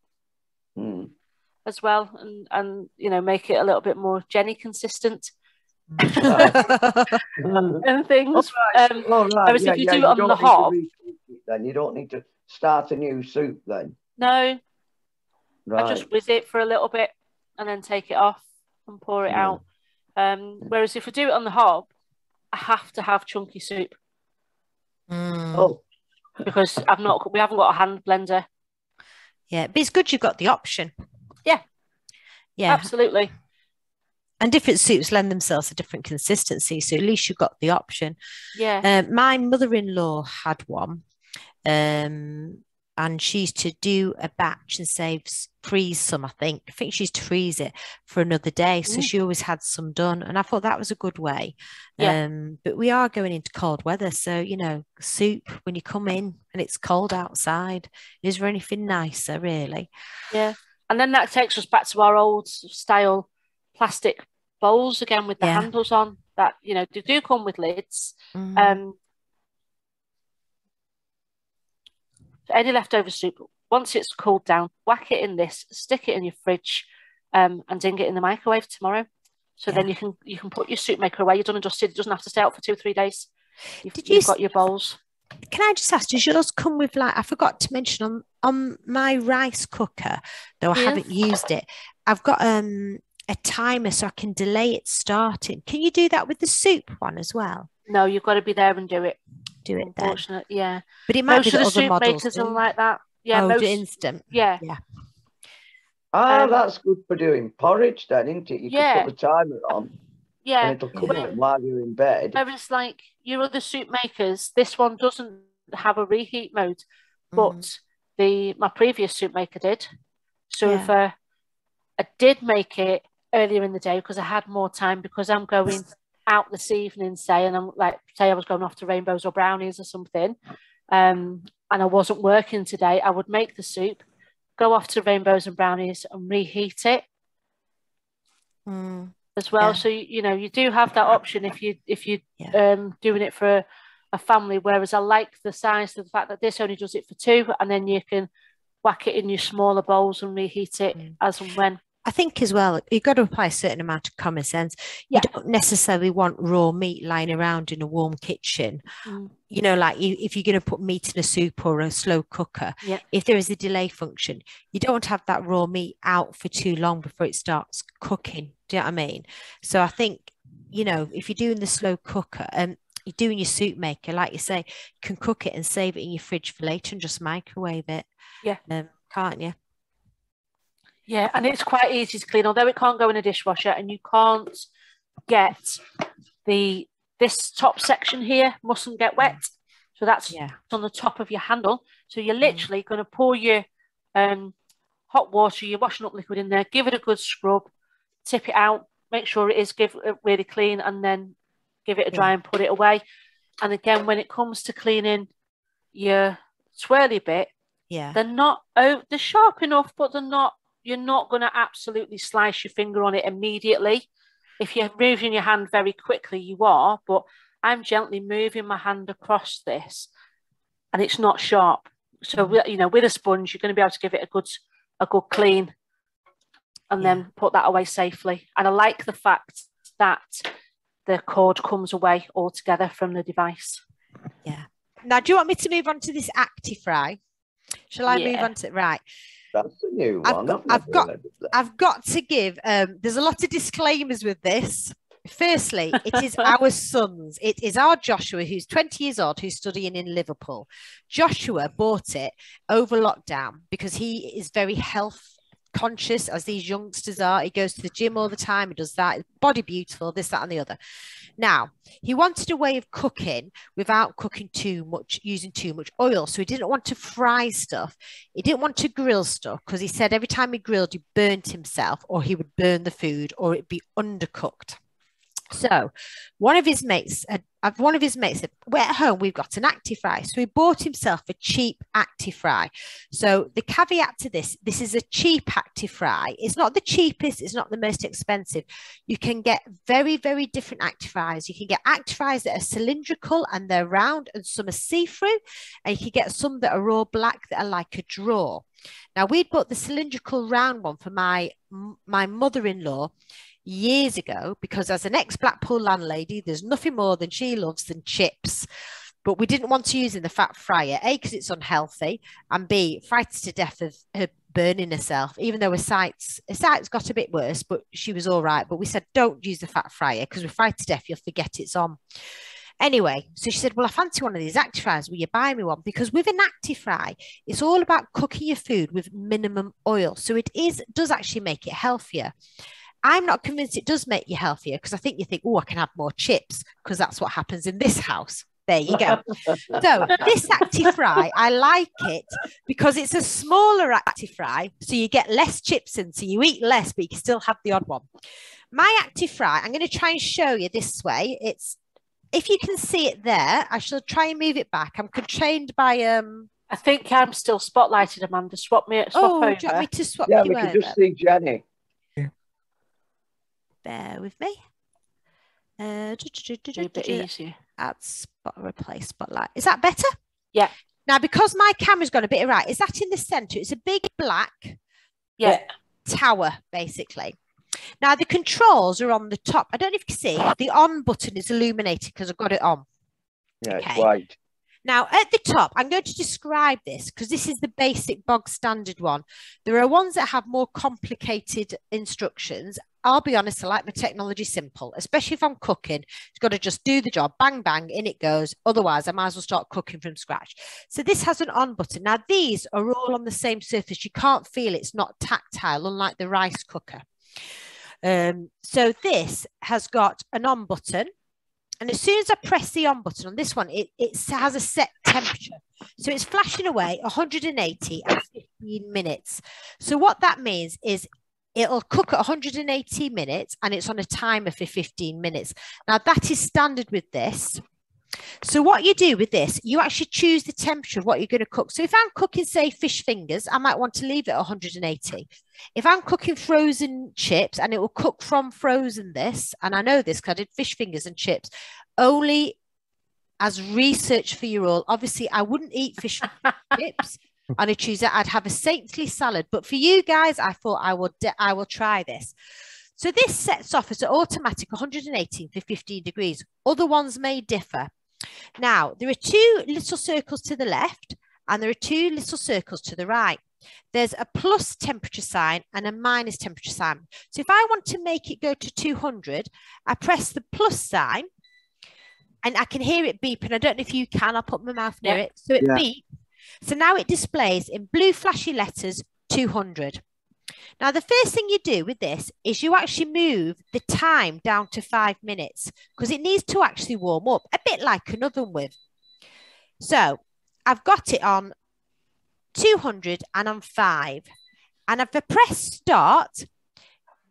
as well, and make it a little bit more Jenny consistent. And things. Whereas if you do it on the hob, then you don't need to start a new soup then. No, I just whiz it for a little bit and then take it off and pour it out. Whereas if we do it on the hob, I have to have chunky soup. Because we haven't got a hand blender. Yeah, but it's good you've got the option. Yeah, absolutely. And different soups lend themselves to different consistency, so at least you've got the option. My mother-in-law had one, and she used to do a batch and freeze some. I think she used to freeze it for another day, so she always had some done, and I thought that was a good way. But we are going into cold weather, so soup when you come in and it's cold outside, is there anything nicer really? And then that takes us back to our old style plastic bowls again with the handles on that they do come with lids. Any leftover soup, once it's cooled down, whack it in this, stick it in your fridge, and ding it in the microwave tomorrow. So then you can put your soup maker away. You're done and dusted. It doesn't have to stay out for 2 or 3 days. You've got your bowls. Can I just ask, does yours come with, I forgot to mention on my rice cooker, though I haven't used it, I've got a timer so I can delay it starting. Can you do that with the soup one as well? No, you've got to be there and do it. Do it then. Unfortunately, yeah. But it might most be of the other soup models makers are like that. Yeah, most instant. Yeah. That's good for doing porridge then, isn't it? You can put the timer on. Yeah. And it'll come on while you're in bed. Whereas like your other soup makers, this one doesn't have a reheat mode, but my previous soup maker did. So if I did make it earlier in the day because I had more time, because I'm going out this evening, say, and say I was going off to Rainbows or Brownies or something, and I wasn't working today, I would make the soup, go off to Rainbows and Brownies and reheat it as well. So you do have that option if you're doing it for a family. Whereas I like the size of the fact that this only does it for 2, and then you can whack it in your smaller bowls and reheat it as and when. I think as well, you've got to apply a certain amount of common sense. You don't necessarily want raw meat lying around in a warm kitchen. If you're going to put meat in a soup or a slow cooker, if there is a delay function, you don't want to have that raw meat out for too long before it starts cooking. Do you know what I mean? So I think, if you're doing the slow cooker and you're doing your soup maker, like you say, you can cook it and save it in your fridge for later and just microwave it. Can't you? Yeah, and it's quite easy to clean, although it can't go in a dishwasher, and you can't get this top section here mustn't get wet. So that's on the top of your handle. So you're literally going to pour your hot water, your washing up liquid in there, give it a good scrub, tip it out, make sure it is really clean, and then give it a dry and put it away. And again, when it comes to cleaning your swirly bit, they're sharp enough, but you're not going to absolutely slice your finger on it immediately. If you're moving your hand very quickly, you are, but I'm gently moving my hand across this, and it's not sharp. So, with a sponge, you're going to be able to give it a good clean, and then put that away safely. And I like the fact that the cord comes away altogether from the device. Yeah. Now, do you want me to move on to this ActiFry? Shall I move on to right? That's a new one. I've got to give. There's a lot of disclaimers with this. Firstly, it is our son's. It is our Joshua, who's 20 years old, who's studying in Liverpool. Joshua bought it over lockdown because he is very health conscious, as these youngsters are. He goes to the gym all the time. He does that. Body beautiful, this, that, and the other. Now, he wanted a way of cooking without cooking too much, using too much oil. So he didn't want to fry stuff. He didn't want to grill stuff because he said every time he grilled, he burnt himself, or he would burn the food, or it'd be undercooked. So one of his mates said, we're at home, we've got an ActiFry. So he bought himself a cheap ActiFry. So the caveat to this is a cheap ActiFry. It's not the cheapest, it's not the most expensive. You can get very, very different ActiFries. You can get ActiFries that are cylindrical and they're round, and some are see-through, and you can get some that are all black that are like a drawer. Now, we'd bought the cylindrical round one for my mother-in-law years ago, because as an ex-Blackpool landlady, there's nothing more than she loves than chips. But we didn't want to use in the fat fryer, A, because it's unhealthy, and B, frightened to death of her burning herself, even though her sight's got a bit worse, but she was all right. But we said, don't use the fat fryer because we're frightened to death, you'll forget it's on. Anyway, so she said, well, I fancy one of these ActiFries. Will you buy me one? Because with an ActiFry, it's all about cooking your food with minimum oil. So it does actually make it healthier. I'm not convinced it does make you healthier, because I think you think, oh, I can have more chips, because that's what happens in this house. There you go. So this ActiFry, I like it because it's a smaller ActiFry, so you get less chips in, so you eat less, but you can still have the odd one. My ActiFry, I'm going to try and show you this way. If you can see it there, I shall try and move it back. I'm constrained by I think I'm still spotlighted, Amanda. Swap over. Do you want me to swap you over? Yeah, we can just see Jenny. Bear with me. A bit easier. Add replace spotlight. Is that better? Yeah. Now, because my camera's got a bit right, is that in the center? It's a big black tower, basically. Now, the controls are on the top. I don't know if you can see. The on button is illuminated because I've got it on. Yeah, okay. It's white. Now, at the top, I'm going to describe this because this is the basic bog standard one. There are ones that have more complicated instructions. I'll be honest, I like my technology simple, especially if I'm cooking. It's got to just do the job, bang, bang, in it goes. Otherwise, I might as well start cooking from scratch. So this has an on button. Now, these are all on the same surface. You can't feel it's not tactile, unlike the rice cooker. So this has got an on button. And as soon as I press the on button on this one, it has a set temperature. So it's flashing away 180 and 15 minutes. So what that means is it'll cook at 180 minutes and it's on a timer for 15 minutes. Now that is standard with this. So what you do with this, you actually choose the temperature of what you're going to cook. So if I'm cooking, say, fish fingers, I might want to leave it at 180. If I'm cooking frozen chips, and it will cook from frozen this, and I know this because I did fish fingers and chips, only as research for you all. Obviously, I wouldn't eat fish chips on a Tuesday. I'd have a saintly salad. But for you guys, I thought I will try this. So this sets off as an automatic 118 for 15 degrees. Other ones may differ. Now, there are two little circles to the left and there are two little circles to the right. There's a plus temperature sign and a minus temperature sign. So if I want to make it go to 200, I press the plus sign and I can hear it beep. And I don't know if you can. I'll put my mouth near it. So it beeps. So now it displays in blue flashy letters 200. Now, the first thing you do with this is you actually move the time down to 5 minutes because it needs to actually warm up, a bit like an oven would. So I've got it on 200 and on 5. And if I press start,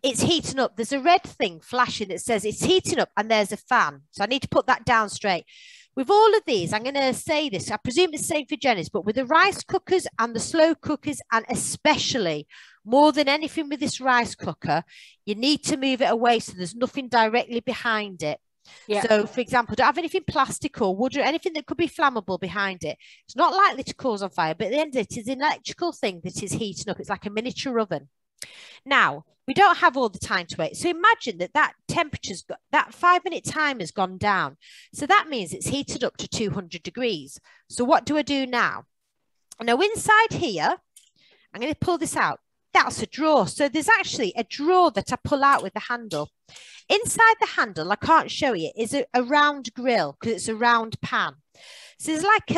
it's heating up. There's a red thing flashing that says it's heating up and there's a fan. So I need to put that down straight. With all of these, I'm going to say this, I presume it's the same for Jenny's, but with the rice cookers and the slow cookers, and especially more than anything with this rice cooker, you need to move it away so there's nothing directly behind it. Yeah. So, for example, don't have anything plastic or wood or anything that could be flammable behind it. It's not likely to cause on fire, but at the end of it is an electrical thing that is heating up. It's like a miniature oven. Now, we don't have all the time to wait. So imagine that temperature's got, that 5-minute time has gone down. So that means it's heated up to 200 degrees. So what do I do now? Now, inside here, I'm going to pull this out. That's a drawer. So there's actually a drawer that I pull out with the handle. Inside the handle, I can't show you, is a round grill because it's a round pan. So there's like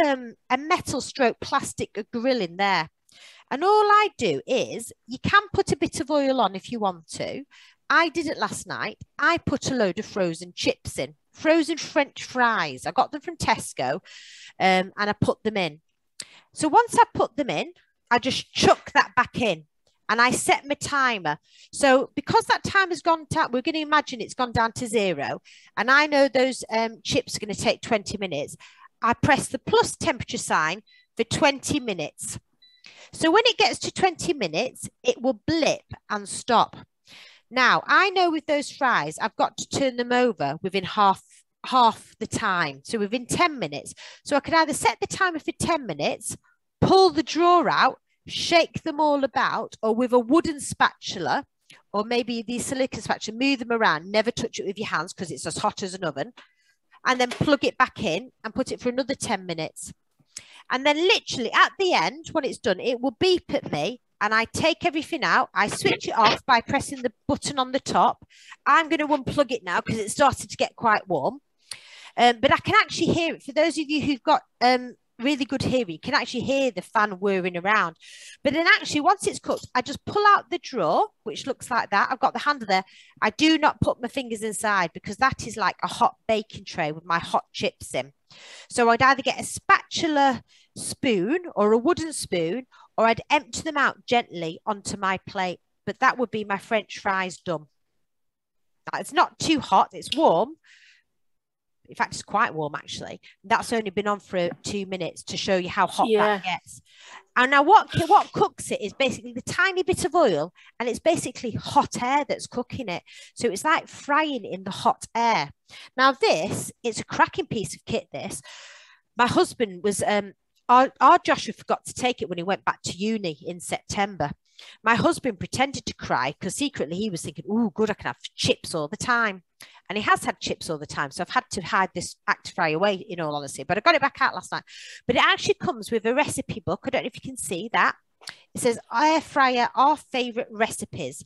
a metal stroke plastic grill in there. And all I do is, you can put a bit of oil on if you want to. I did it last night. I put a load of frozen chips in, frozen French fries. I got them from Tesco and I put them in. So once I put them in, I just chuck that back in and I set my timer. So because that time has gone down, we're going to imagine it's gone down to 0. And I know those chips are going to take 20 minutes. I press the plus temperature sign for 20 minutes. So when it gets to 20 minutes, it will blip and stop. Now, I know with those fries, I've got to turn them over within half the time. So within 10 minutes. So I can either set the timer for 10 minutes, pull the drawer out, shake them all about, or with a wooden spatula, or maybe the silicone spatula, move them around, never touch it with your hands because it's as hot as an oven, and then plug it back in and put it for another 10 minutes. And then literally at the end, when it's done, it will beep at me and I take everything out. I switch it off by pressing the button on the top. I'm going to unplug it now because it's started to get quite warm. But I can actually hear it. For those of you who've got really good hearing, you can actually hear the fan whirring around. But then actually, once it's cooked, I just pull out the drawer, which looks like that. I've got the handle there. I do not put my fingers inside because that is like a hot baking tray with my hot chips in. So I'd either get a spatula spoon or a wooden spoon, or I'd empty them out gently onto my plate. But that would be my French fries done. Now, it's not too hot. It's warm. In fact, it's quite warm, actually. That's only been on for 2 minutes to show you how hot that gets. And now what cooks it is basically the tiny bit of oil, and it's basically hot air that's cooking it. So it's like frying in the hot air. Now this, it's a cracking piece of kit, this. My husband was, our Joshua forgot to take it when he went back to uni in September. My husband pretended to cry because secretly he was thinking, oh, good, I can have chips all the time. And he has had chips all the time. So I've had to hide this act fry away, in all honesty. But I got it back out last night. But it actually comes with a recipe book. I don't know if you can see that. It says, air fryer, our favourite recipes.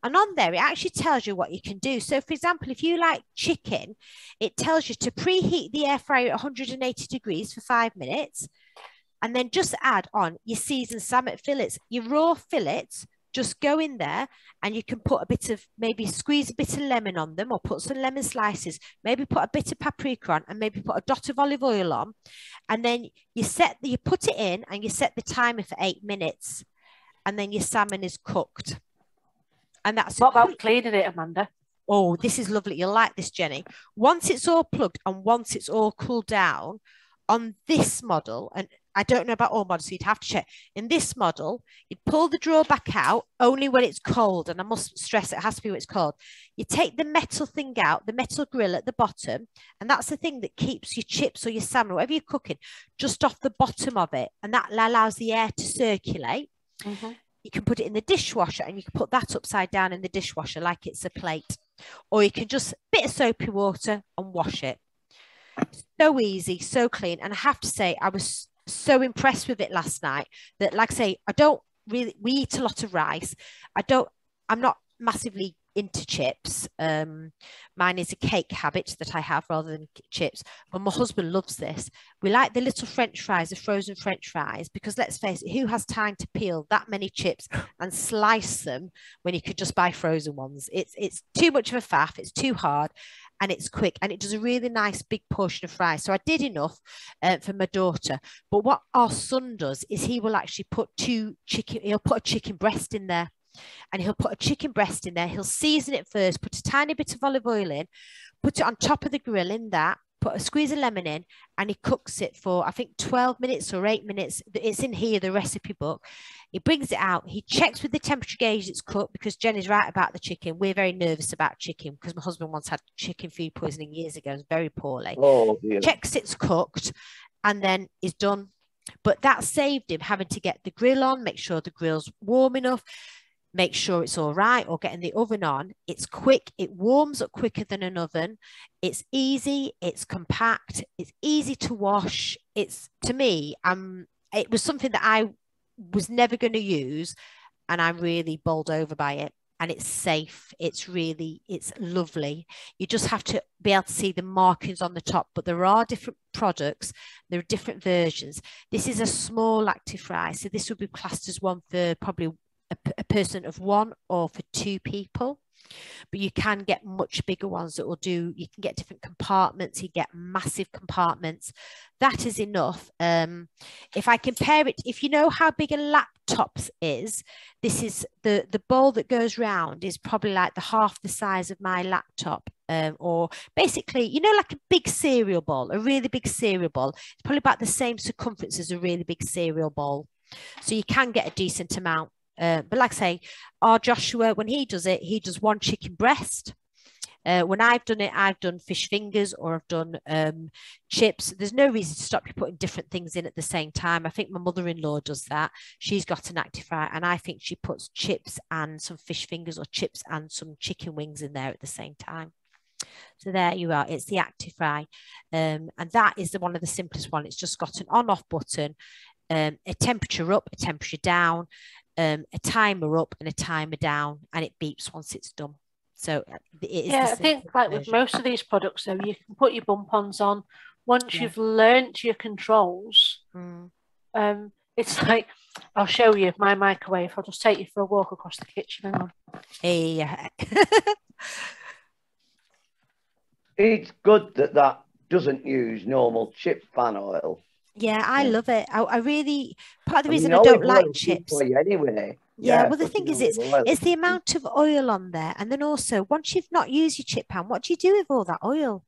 And on there, it actually tells you what you can do. So, for example, if you like chicken, it tells you to preheat the air fryer at 180 degrees for 5 minutes. And then just add on your seasoned salmon fillets, your raw fillets. Just go in there and you can put a bit of, maybe squeeze a bit of lemon on them or put some lemon slices, maybe put a bit of paprika on and maybe put a dot of olive oil on. And then you put it in and you set the timer for 8 minutes and then your salmon is cooked. And that's what about cleaning it, Amanda? Oh, this is lovely. You'll like this, Jenny. Once it's all plugged and once it's all cooled down on this model, and I don't know about all models, so you'd have to check. In this model, you'd pull the drawer back out only when it's cold. And I must stress it has to be when it's cold. You take the metal thing out, the metal grill at the bottom. And that's the thing that keeps your chips or your salmon, whatever you're cooking, just off the bottom of it. And that allows the air to circulate. Mm-hmm. You can put it in the dishwasher and you can put that upside down in the dishwasher like it's a plate. Or you can just bit of soapy water and wash it. So easy, so clean. And I have to say, I was so impressed with it last night that, like I say, we eat a lot of rice. I'm not massively into chips. Mine is a cake habit that I have rather than chips. But my husband loves this. We like the little French fries, the frozen French fries, because let's face it, who has time to peel that many chips and slice them when you could just buy frozen ones? It's too much of a faff. It's too hard. And it's quick and it does a really nice big portion of fries. So I did enough for my daughter. But what our son does is he will actually put he'll put a chicken breast in there. and he'll put a chicken breast in there. He'll season it first, put a tiny bit of olive oil in, put it on top of the grill in that, put a squeeze of lemon in, and he cooks it for, I think, 12 minutes or 8 minutes. It's in here, the recipe book. He brings it out. He checks with the temperature gauge it's cooked, because Jenny's right about the chicken. We're very nervous about chicken because my husband once had chicken food poisoning years ago. It was very poorly. Oh, dear. Checks it's cooked, and then is done. But that saved him having to get the grill on, make sure the grill's warm enough, make sure it's all right, or getting the oven on. It's quick. It warms up quicker than an oven. It's easy. It's compact. It's easy to wash. It's, to me, it was something that I was never going to use, and I'm really bowled over by it. And it's safe. It's lovely. You just have to be able to see the markings on the top, but there are different products. There are different versions. This is a small active fry, so this would be classed as one for probably a person of one or for two people. But you can get much bigger ones that will do, you can get different compartments, you get massive compartments. That is enough. If I compare it, if you know how big a laptop is, this is the bowl that goes round is probably like the half the size of my laptop. Or basically, you know, like a big cereal bowl, a really big cereal bowl. It's probably about the same circumference as a really big cereal bowl. So you can get a decent amount. But like I say, our Joshua, when he does it, he does one chicken breast. When I've done it, I've done fish fingers, or I've done chips. There's no reason to stop you putting different things in at the same time. I think my mother-in-law does that. She's got an active fry, and I think she puts chips and some fish fingers, or chips and some chicken wings in there at the same time. So there you are. It's the active fry. And that is one of the simplest one. It's just got an on-off button, a temperature up, a temperature down, a timer up and a timer down, and it beeps once it's done. So it is. Yeah, I think like with most of these products, though, you can put your bump-ons on once you've learnt your controls. It's like, I'll show you my microwave. I'll just take you for a walk across the kitchen. Hang on. Hey. It's good that doesn't use normal chip pan oil. Yeah, I love it. I really, part of the reason I don't like chips. Anyway. Yeah, well, the thing is, it's the amount of oil on there. And then also, once you've not used your chip pan, what do you do with all that oil?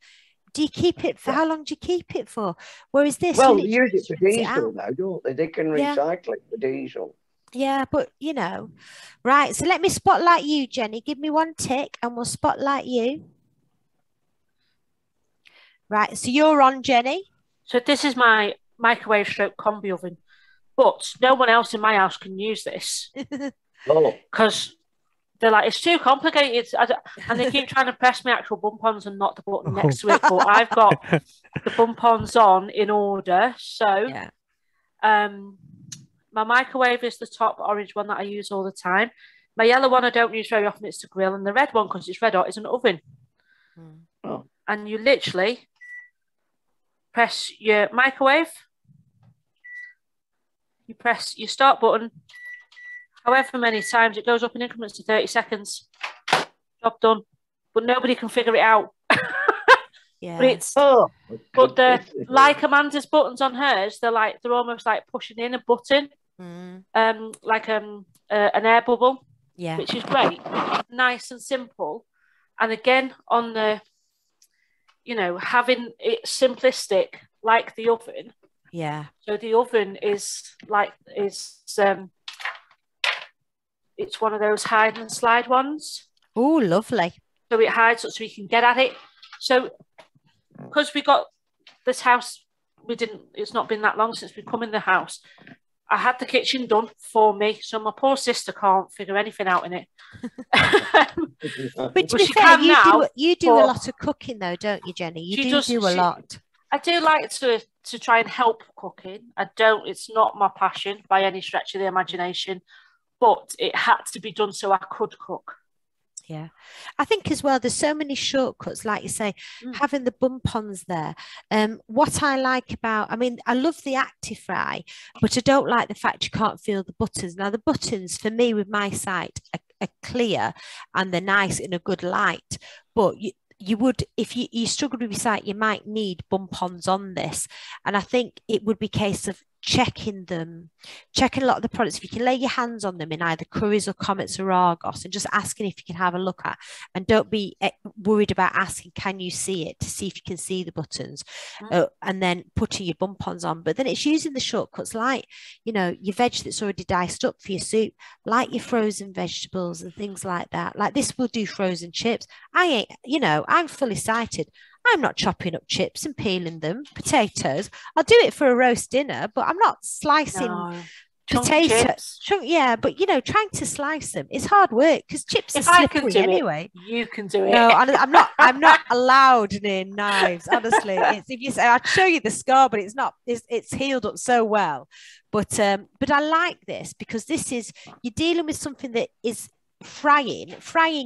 Do you keep it for, how long do you keep it for? Whereas this, well, they use it for diesel now, don't they? They can recycle it for diesel. Yeah, but, you know. Right, so let me spotlight you, Jenny. Give me one tick and we'll spotlight you. Right, so you're on, Jenny. So this is my microwave stroke combi oven, but no one else in my house can use this. Because they're like, it's too complicated, and they keep trying to press my actual bump-ons and not the button next to it. But I've got the bump-ons on in order. So my microwave is the top orange one that I use all the time. My yellow one I don't use very often, it's the grill, and the red one, because it's red hot, is an oven. And you literally press your microwave, you press your start button, however many times, it goes up in increments of 30 seconds. Job done. But nobody can figure it out. But it's but they're like Amanda's buttons on hers, they're almost like pushing in a button. Like an air bubble. Yeah. Which is great. Nice and simple. And again, on the, you know, having it simplistic like the oven. Yeah. So the oven is like, it's one of those hide and slide ones. Oh, lovely. So it hides so we can get at it. So because we got this house, it's not been that long since we've come in the house. I had the kitchen done for me, so my poor sister can't figure anything out in it. But to be fair, you do a lot of cooking though, don't you, Jenny? You do a lot. I do like to try and help cooking. It's not my passion by any stretch of the imagination, but it had to be done so I could cook. Yeah, I think as well, there's so many shortcuts, like you say, having the bump-ons there. What I like about, I mean, I love the active fry, but I don't like the fact you can't feel the buttons. Now, the buttons for me with my site are clear and they're nice in a good light, but you would, if you struggle with your site, you might need bump-ons on this. And I think it would be a case of checking a lot of the products. If you can lay your hands on them in either Currys or Comets or Argos, and just asking if you can have a look at, and don't be worried about asking, can you see it, to see if you can see the buttons, and then putting your bump-ons on. But then it's using the shortcuts, like, you know, your veg that's already diced up for your soup, like your frozen vegetables and things like that. Like this will do frozen chips. I'm fully sighted. I'm not chopping up chips and peeling them. Potatoes, I'll do it for a roast dinner, but I'm not slicing potatoes. Yeah, but you know, trying to slice them, it's hard work because chips are slippery anyway. You can do it. No, I'm not allowed near knives. Honestly, if you say, I'll show you the scar, but it's healed up so well. But I like this because you're dealing with something that is frying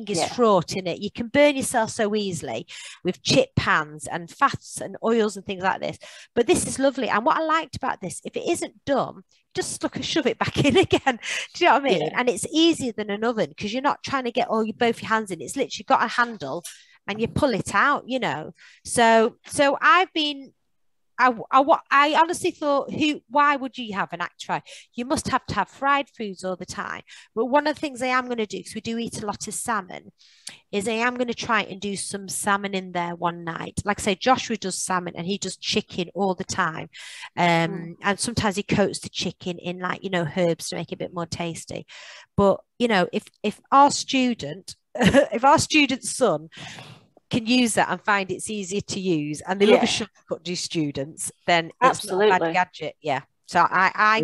is fraught in it. You can burn yourself so easily with chip pans and fats and oils and things like this, but this is lovely. And what I liked about this, if it isn't done, just shove it back in again. Do you know what I mean? And it's easier than an oven because you're not trying to get both your hands in. It's literally got a handle and you pull it out, you know. So I honestly thought, why would you have an act fry? You must have to have fried foods all the time. But one of the things I am going to do, because we do eat a lot of salmon, is I am going to try and do some salmon in there one night. Like I say, Joshua does salmon and he does chicken all the time. And sometimes he coats the chicken in, like, you know, herbs to make it a bit more tasty. But, you know, if our student's son can use that and find it's easier to use, and they love a shortcut, do students, then it's not a bad gadget. So I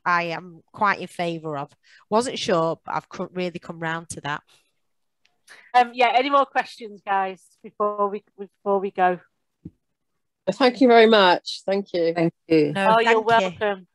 am quite in favor of. Wasn't sure, but I've really come round to that. Any more questions, guys, before we go? Thank you very much. Thank you. No, you're welcome.